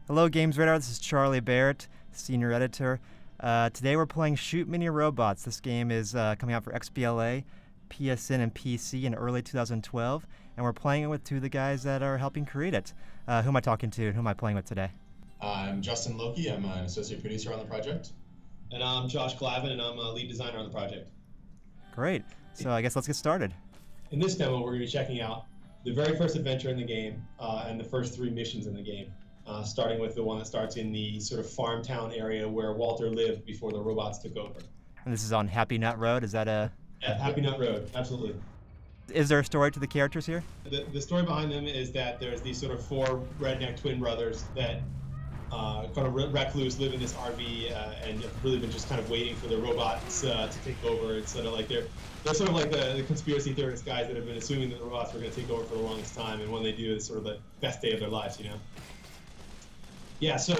Hello, Games Radar. This is Charlie Barrett, Senior Editor. Today we're playing Shoot Mini Robots. This game is coming out for XBLA, PSN, and PC in early 2012, and we're playing it with two of the guys that are helping create it. Who am I talking to? Who am I playing with today? I'm Justin Loki. I'm an associate producer on the project. And I'm Josh Glavin, and I'm a lead designer on the project. Great. So I guess let's get started. In this demo, we're going to be checking out the very first adventure in the game and the first three missions in the game, starting with the one that starts in the sort of farm town area where Walter lived before the robots took over. And this is on Happy Nut Road. Is that a... Yeah, Happy Nut Road, absolutely. Is there a story to the characters here? The story behind them is that there's these sort of four redneck twin brothers that kind of wreck loose, live in this RV, and have really been just kind of waiting for the robots to take over. It's sort of like they're sort of like the conspiracy theorist guys that have been assuming that the robots were going to take over for the longest time, and when they do, it's sort of the best day of their lives, you know? Yeah, so,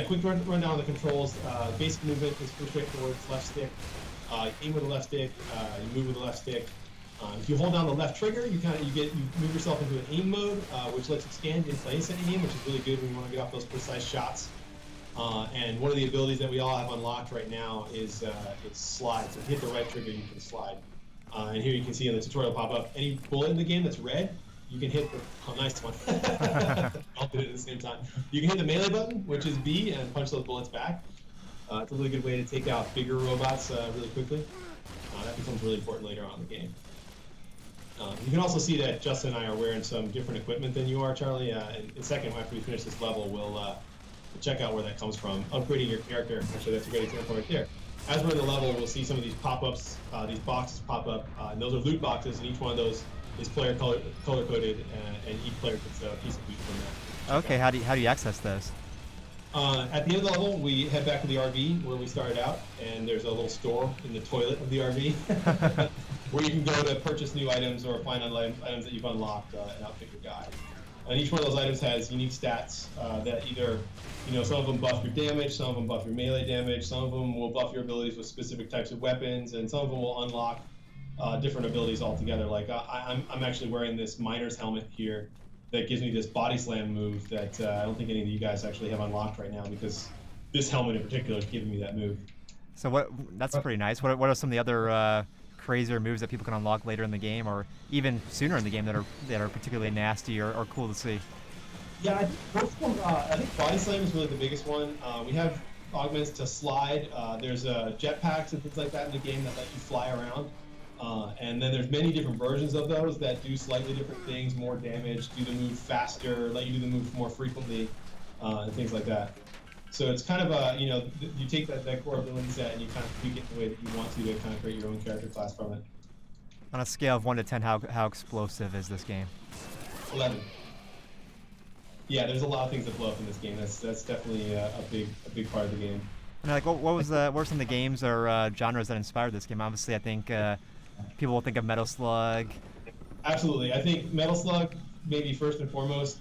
quick run down the controls. Basic movement is pretty straightforward. It's left stick. Aim with the left stick. You move with the left stick. If you hold down the left trigger, you move yourself into an aim mode, which lets you scan in place and aim, which is really good when you want to get off those precise shots. And one of the abilities that we all have unlocked right now is slide. So if you hit the right trigger, you can slide. And here you can see in the tutorial pop up, any bullet in the game that's red, you can hit the, oh, nice one. I'll do it at the same time. You can hit the melee button, which is B, and punch those bullets back. It's a really good way to take out bigger robots really quickly. That becomes really important later on in the game. You can also see that Justin and I are wearing some different equipment than you are, Charlie. In a second, after we finish this level, we'll check out where that comes from. Upgrading your character, actually that's a great example right there. As we're in the level, we'll see some of these pop-ups, these boxes pop up, and those are loot boxes, and each one of those is player color-coded, and each player gets a piece of loot from that. Okay, how do you access those? At the end of the level, we head back to the RV where we started out, and there's a little store in the toilet of the RV where you can go to purchase new items or find items that you've unlocked and outfit your guy. And each one of those items has unique stats that either, some of them buff your damage, some of them buff your melee damage, some of them will buff your abilities with specific types of weapons, and some of them will unlock different abilities altogether. Like I'm actually wearing this miner's helmet here that gives me this body slam move that I don't think any of you guys actually have unlocked right now, because this helmet in particular is giving me that move. So that's pretty nice. What are some of the other crazier moves that people can unlock later in the game, or even sooner in the game, that are particularly nasty or cool to see? Yeah, I think body slam is really the biggest one. We have augments to slide. There's jetpacks and things like that in the game that let you fly around. And then there's many different versions of those that do slightly different things, more damage, do the move faster, let you do the move more frequently, and things like that. So it's kind of you take that core ability set and you kind of tweak it the way that you want to kind of create your own character class from it. On a scale of 1 to 10, how explosive is this game? 11. Yeah, there's a lot of things that blow up in this game. That's definitely a big part of the game. And what were some of the games or genres that inspired this game? Obviously, I think people will think of Metal Slug. Absolutely. I think Metal Slug, maybe first and foremost.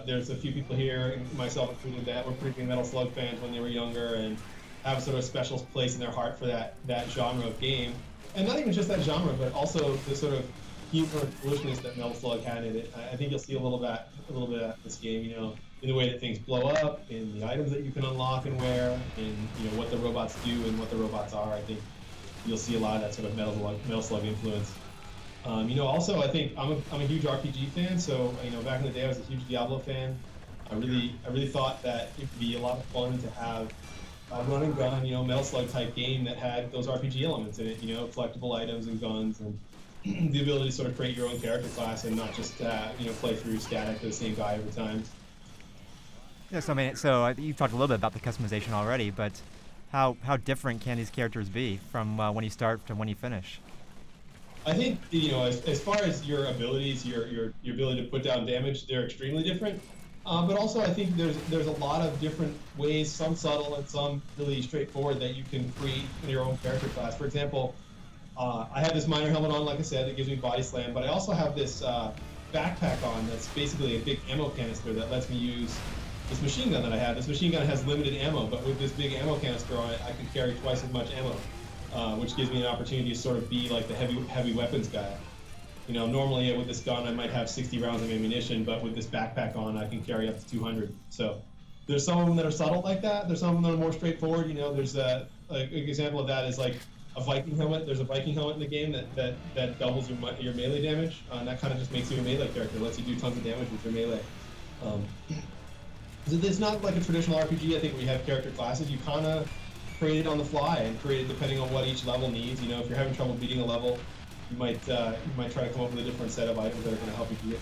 There's a few people here, myself included, that were pretty big Metal Slug fans when they were younger and have a sort of special place in their heart for that genre of game. And not even just that genre, but also the sort of humor and foolishness that Metal Slug had in it. I think you'll see a little bit of this game, in the way that things blow up, in the items that you can unlock and wear, in what the robots do and what the robots are. I think you'll see a lot of that sort of Metal Slug influence. Also I think I'm a huge RPG fan, so back in the day I was a huge Diablo fan. I really thought that it would be a lot of fun to have a run and gun, Metal Slug type game that had those RPG elements in it, collectible items and guns, and the ability to sort of create your own character class and not just play through static to the same guy every time. Yeah, so you talked a little bit about the customization already, but how different can these characters be from when you start to when you finish? I think as far as your abilities, your ability to put down damage, they're extremely different. But also I think there's a lot of different ways, some subtle and some really straightforward, that you can create your own character class. For example, I have this miner helmet on, like I said, that gives me body slam, but I also have this backpack on that's basically a big ammo canister that lets me use this machine gun that I have. This machine gun has limited ammo, but with this big ammo canister on it, I can carry twice as much ammo, which gives me an opportunity to sort of be like the heavy weapons guy. Normally with this gun I might have 60 rounds of ammunition, but with this backpack on I can carry up to 200. So There's some of them that are subtle like that. There's some of them that are more straightforward. You know, there's an example of that is like a Viking helmet. There's a Viking helmet in the game that doubles your melee damage, and that kind of just makes you a melee character. Lets you do tons of damage with your melee. It's not like a traditional RPG. I think where you have character classes. You kind of create it on the fly and create it depending on what each level needs. You know, if you're having trouble beating a level, you might try to come up with a different set of items that are going to help you beat it.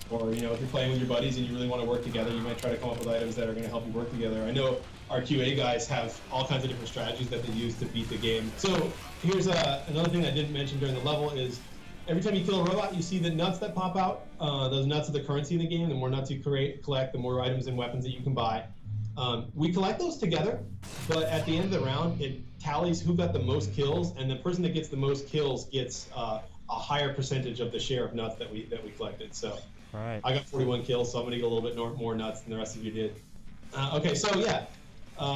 Or, you know, if you're playing with your buddies and you really want to work together, you might try to come up with items that are going to help you work together. I know our QA guys have all kinds of different strategies that they use to beat the game. So here's another thing I didn't mention during the level is every time you kill a robot, you see the nuts that pop out. Those nuts are the currency in the game. The more nuts you collect, the more items and weapons that you can buy. We collect those together, but at the end of the round, it tallies who got the most kills, and the person that gets the most kills gets a higher percentage of the share of nuts that we collected. So. Right. I got 41 kills, so I'm gonna get a little bit more nuts than the rest of you did. Okay, so yeah,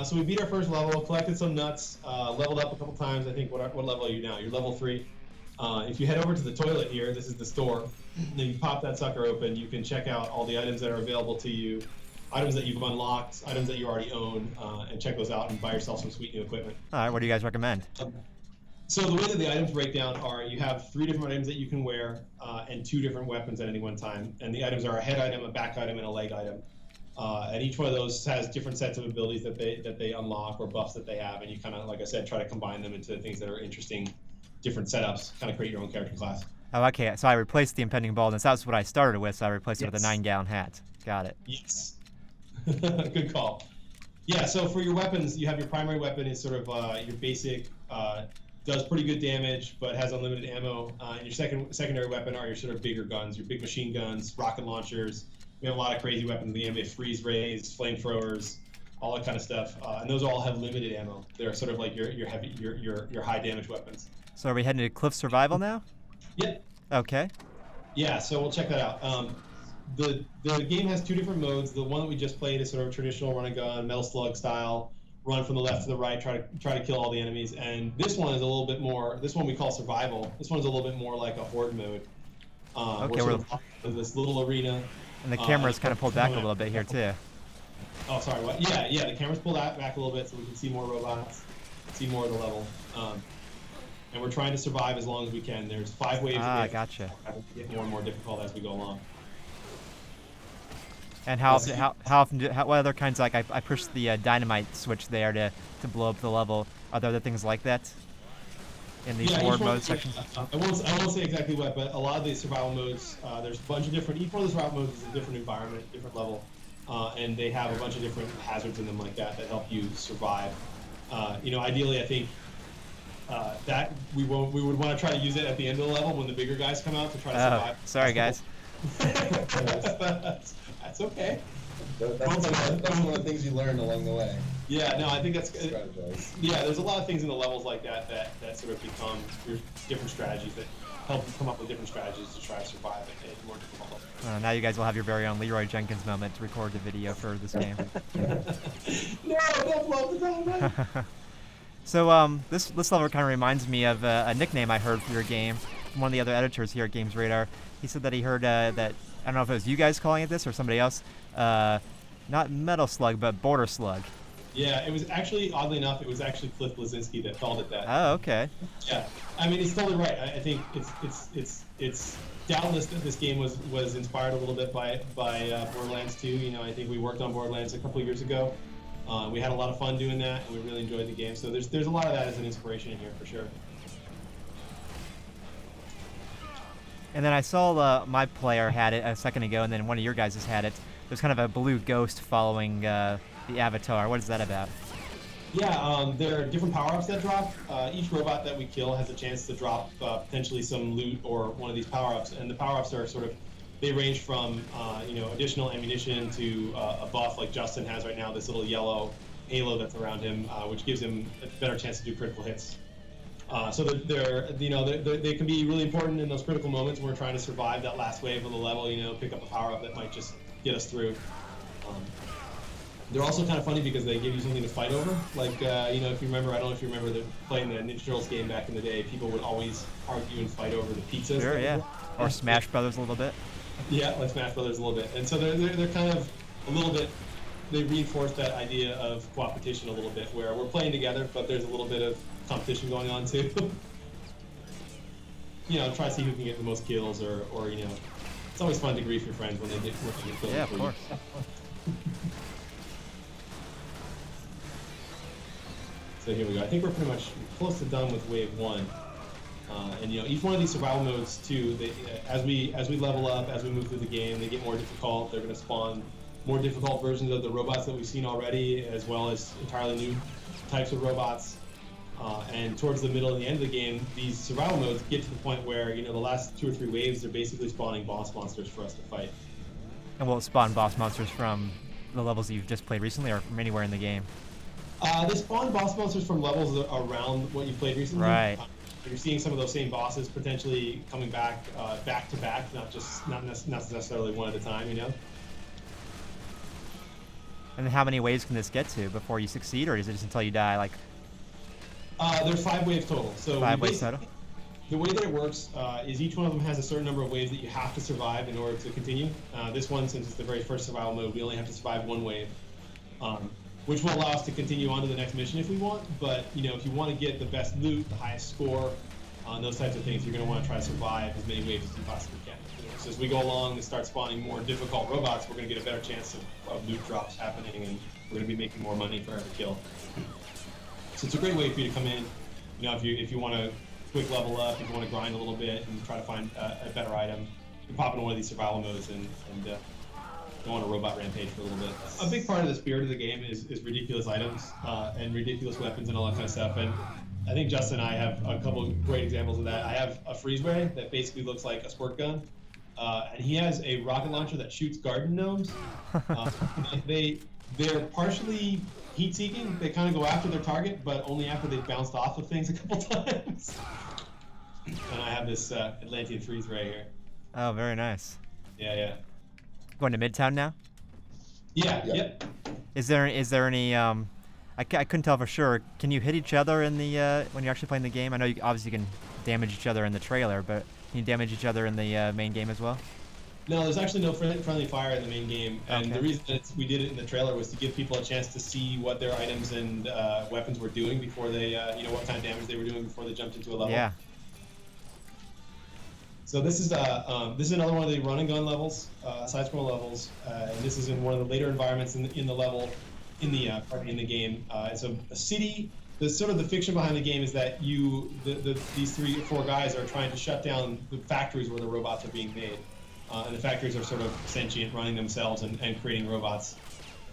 so we beat our first level, collected some nuts, leveled up a couple times. I think what level are you now? You're level 3. If you head over to the toilet here, this is the store. Then you pop that sucker open. You can check out all the items that are available to you, items that you've unlocked, items that you already own, and check those out and buy yourself some sweet new equipment. All right. What do you guys recommend? So the way that the items break down are you have 3 different items that you can wear and 2 different weapons at any one time. And the items are a head item, a back item, and a leg item. And each one of those has different sets of abilities that they unlock or buffs that they have. And you kind of, like I said, try to combine them into things that are interesting, different setups, kind of create your own character class. Oh, okay. So I replaced the impending baldness. That's what I started with, so I replaced it with a 9-gallon hat. Got it. Yes. Good call. Yeah, so for your weapons, you have your primary weapon is sort of your basic, does pretty good damage, but has unlimited ammo. And your secondary weapon are your sort of bigger guns, your big machine guns, rocket launchers. We have a lot of crazy weapons in the game. We have freeze rays, flamethrowers, all that kind of stuff. And those all have limited ammo. They're sort of like your high damage weapons. So are we heading to Cliff Survival now? Yep. Okay. Yeah, so we'll check that out. The game has 2 different modes. The one that we just played is sort of a traditional run and gun, Metal Slug style. Run from the left to the right, try to kill all the enemies. And this one is a little bit more. This one we call survival. This one's a little bit more like a horde mode. Okay, we're in this little arena. And the camera's kind of pulled back a little bit here too. Oh, sorry. What? Yeah. The camera's pulled back a little bit so we can see more robots, see more of the level. And we're trying to survive as long as we can. There's 5 waves. Gotcha. Get more and more difficult as we go along. And how often what other kinds, like I pushed the dynamite switch there to blow up the level. Are there other things like that in these horde mode sections? I won't say exactly what, but a lot of these survival modes, there's a bunch of different. Each one of the survival modes is a different environment, different level, and they have a bunch of different hazards in them like that help you survive. Ideally, I think that we would want to try to use it at the end of the level when the bigger guys come out to try to survive. Sorry, guys. That's okay. That's one of the things you learn along the way. Yeah, no, I think that's Strategize. Yeah, there's a lot of things in the levels like that sort of become your different strategies that help you come up with different strategies to try to survive at more difficult levels. Now you guys will have your very own Leroy Jenkins moment to record the video for this game. No, don't blow up the dynamite. So this level kind of reminds me of a nickname I heard for your game from one of the other editors here at Games Radar. He said that he heard that, I don't know if it was you guys calling it this or somebody else, not Metal Slug, but Border Slug. Yeah, it was actually, oddly enough, it was actually Cliff Blazinski that called it that. Oh, okay. Yeah, I mean, he's totally right. I think it's doubtless that this game was inspired a little bit by Borderlands 2. You know, I think we worked on Borderlands a couple of years ago. We had a lot of fun doing that, and we really enjoyed the game. So there's a lot of that as an inspiration in here for sure. And then I saw my player had it a second ago, and then one of your guys has had it. There's kind of a blue ghost following the avatar. What is that about? Yeah, there are different power-ups that drop. Each robot that we kill has a chance to drop potentially some loot or one of these power-ups, and the power-ups are sort of, they range from additional ammunition to a buff like Justin has right now, this little yellow halo that's around him, which gives him a better chance to do critical hits. So they can be really important in those critical moments when we're trying to survive that last wave of the level. Pick up a power-up that might just get us through. They're also kind of funny because they give you something to fight over. Like, if you remember, I don't know if you remember playing the Ninja Turtles game back in the day, people would always argue and fight over the pizzas. Sure, yeah. Or Smash Brothers a little bit. Yeah, like Smash Brothers a little bit. And so they're kind of a little bit they reinforced that idea of competition a little bit, where we're playing together, but there's a little bit of competition going on too. Try to see who can get the most kills, or it's always fun to grief your friends when they get kills. Yeah, of course. So here we go. I think we're pretty much close to done with wave 1. And each one of these survival modes too, as we level up, as we move through the game, they get more difficult. They're going to spawn more difficult versions of the robots that we've seen already, as well as entirely new types of robots. And towards the middle and the end of the game, these survival modes get to the point where the last 2 or 3 waves, they're basically spawning boss monsters for us to fight. And will it spawn boss monsters from the levels that you've just played recently, or from anywhere in the game? They spawn boss monsters from levels around what you've played recently. Right. You're seeing some of those same bosses potentially coming back to back, not necessarily one at a time, And how many waves can this get to before you succeed, or is it just until you die? Like, there's 5 waves total. So 5 waves total? The way that it works is each one of them has a certain number of waves that you have to survive in order to continue. This one, since it's the very first survival mode, we only have to survive 1 wave, which will allow us to continue on to the next mission if we want. But if you want to get the best loot, the highest score, those types of things, you're going to want to try to survive as many waves as you possibly can. So as we go along and start spawning more difficult robots, we're going to get a better chance of loot drops happening, and we're going to be making more money for every kill. So it's a great way for you to come in. If you want to quick level up, if you want to grind a little bit and try to find a better item, you pop into one of these survival modes and go on a robot rampage for a little bit. A big part of the spirit of the game is ridiculous items and ridiculous weapons and all that kind of stuff. And I think Justin and I have a couple of great examples of that. I have a freeze ray that basically looks like a squirt gun, and he has a rocket launcher that shoots garden gnomes. They're partially heat-seeking. They kind of go after their target, but only after they've bounced off of things a couple times. And I have this Atlantean freeze ray here. Oh, very nice. Yeah. Going to Midtown now? Yeah. Yep. Is there any I couldn't tell for sure. Can you hit each other in the when you're actually playing the game? I know you obviously can damage each other in the trailer, but can you damage each other in the main game as well? No, there's actually no friendly fire in the main game, and the reason that we did it in the trailer was to give people a chance to see what their items and weapons were doing before they, what kind of damage they were doing before they jumped into a level. Yeah. So this is another one of the run and gun levels, side-scroll levels, and this is in one of the later environments in the level, in the game. It's a city. The fiction behind the game is that these 3 or 4 guys are trying to shut down the factories where the robots are being made. And the factories are sort of sentient, running themselves and creating robots.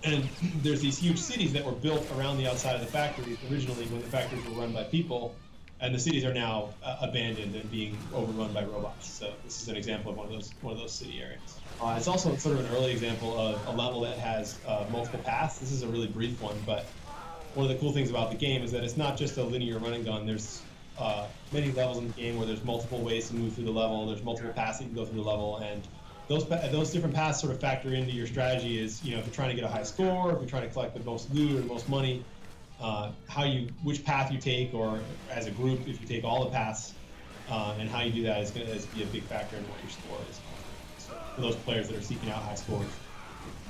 And there's these huge cities that were built around the outside of the factories originally when the factories were run by people, and the cities are now abandoned and being overrun by robots. So this is an example of one of those city areas. It's also sort of an early example of a level that has multiple paths. This is a really brief one, but one of the cool things about the game is that it's not just a linear run and gun. There's many levels in the game where there's multiple ways to move through the level. There's multiple paths that you can go through the level, and those different paths sort of factor into your strategy. Is if you're trying to get a high score, if you're trying to collect the most loot or the most money, which path you take, or as a group if you take all the paths, and how you do that is going to be a big factor in what your score is for those players that are seeking out high scores.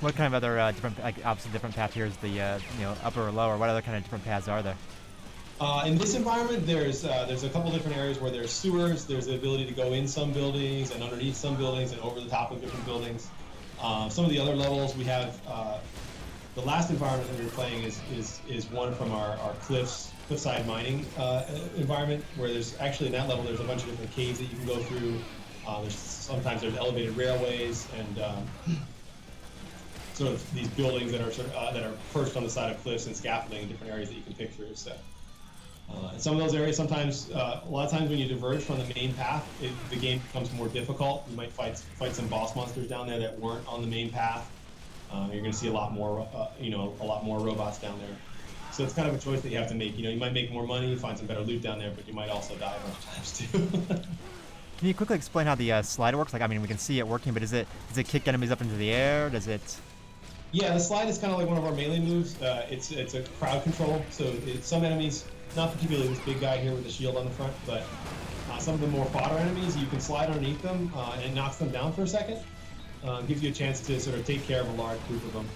What kind of other different path here is the upper or lower? What other kind of different paths are there? In this environment, there's a couple different areas where there's sewers. There's the ability to go in some buildings and underneath some buildings and over the top of different buildings. Some of the other levels we have. The last environment that we were playing is one from our cliffside mining environment, where there's actually in that level there's a bunch of different caves that you can go through. Sometimes there's elevated railways and sort of these buildings that are perched on the side of cliffs and scaffolding in different areas that you can pick through. So. Some of those areas, sometimes, a lot of times when you diverge from the main path, the game becomes more difficult. You might fight some boss monsters down there that weren't on the main path. You're going to see a lot more robots down there. So it's kind of a choice that you have to make. You might make more money, find some better loot down there, but you might also die a bunch of times too. Can you quickly explain how the slide works? Like, I mean, we can see it working, but does it kick enemies up into the air? Does it? Yeah, the slide is kind of like one of our melee moves. It's a crowd control. So some enemies, not particularly this big guy here with the shield on the front, but some of the more fodder enemies, you can slide underneath them and it knocks them down for a second. Gives you a chance to sort of take care of a large group of them.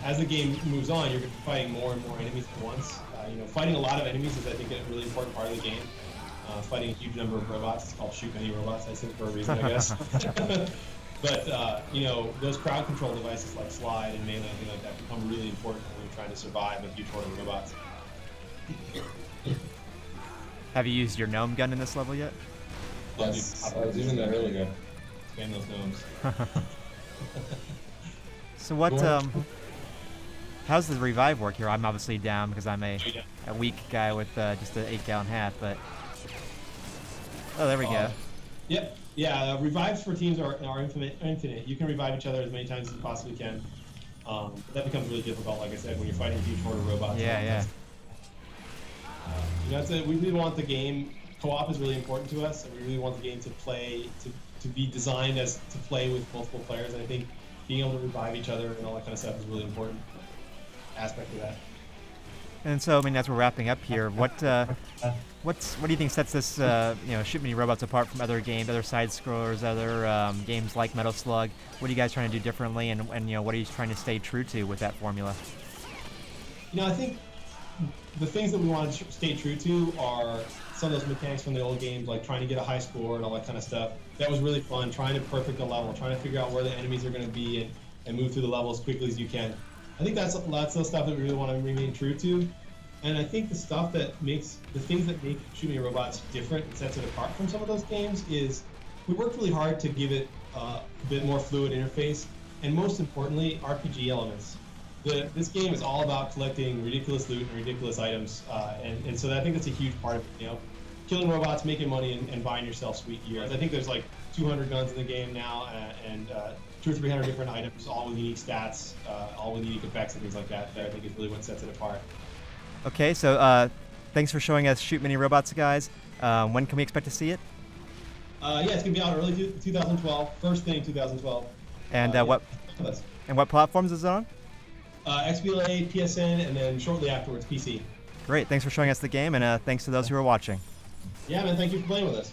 As the game moves on, you're going to be fighting more and more enemies at once. Fighting a lot of enemies is, I think, a really important part of the game. Fighting a huge number of robots. It's called shoot many robots, I think, for a reason, I guess. But, those crowd control devices like slide and melee and things like that become really important when you're trying to survive a huge horde of robots. Have you used your gnome gun in this level yet? Yes, I was using that earlier. Spam those gnomes. So what, how's the revive work here? I'm obviously down because I'm a weak guy with just an 8-gallon hat, but... Oh, there we go. Yep. Yeah, revives for teams are infinite. You can revive each other as many times as you possibly can. That becomes really difficult, like I said, when you're fighting a huge horde of robots. Yeah. We really want the game. Co-op is really important to us, and we really want the game to play to be designed to play with multiple players. And I think being able to revive each other and all that kind of stuff is a really important aspect of that. And so, I mean, as we're wrapping up here, what do you think sets this, Shoot Mini Robots apart from other games, other side-scrollers, other games like Metal Slug? What are you guys trying to do differently, and what are you trying to stay true to with that formula? I think the things that we want to stay true to are some of those mechanics from the old games, like trying to get a high score and all that kind of stuff. That was really fun, trying to perfect a level, trying to figure out where the enemies are going to be and move through the level as quickly as you can. I think that's the stuff that we really want to remain true to. And I think the things that make Shoot Mini Robots different and sets it apart from some of those games is we worked really hard to give it a bit more fluid interface, and most importantly, RPG elements. This game is all about collecting ridiculous loot and ridiculous items, and so I think that's a huge part of it. Killing robots, making money, and buying yourself sweet gear. I think there's like 200 guns in the game now, and 200 or 300 different items, all with unique stats, all with unique effects and things like that. That I think is really what sets it apart. Okay, so thanks for showing us Shoot Mini Robots, guys. When can we expect to see it? It's gonna be out early 2012, first thing 2012. And what platforms is it on? XBLA, PSN, and then shortly afterwards, PC. Great, thanks for showing us the game, and thanks to those who are watching. Yeah, man, thank you for playing with us.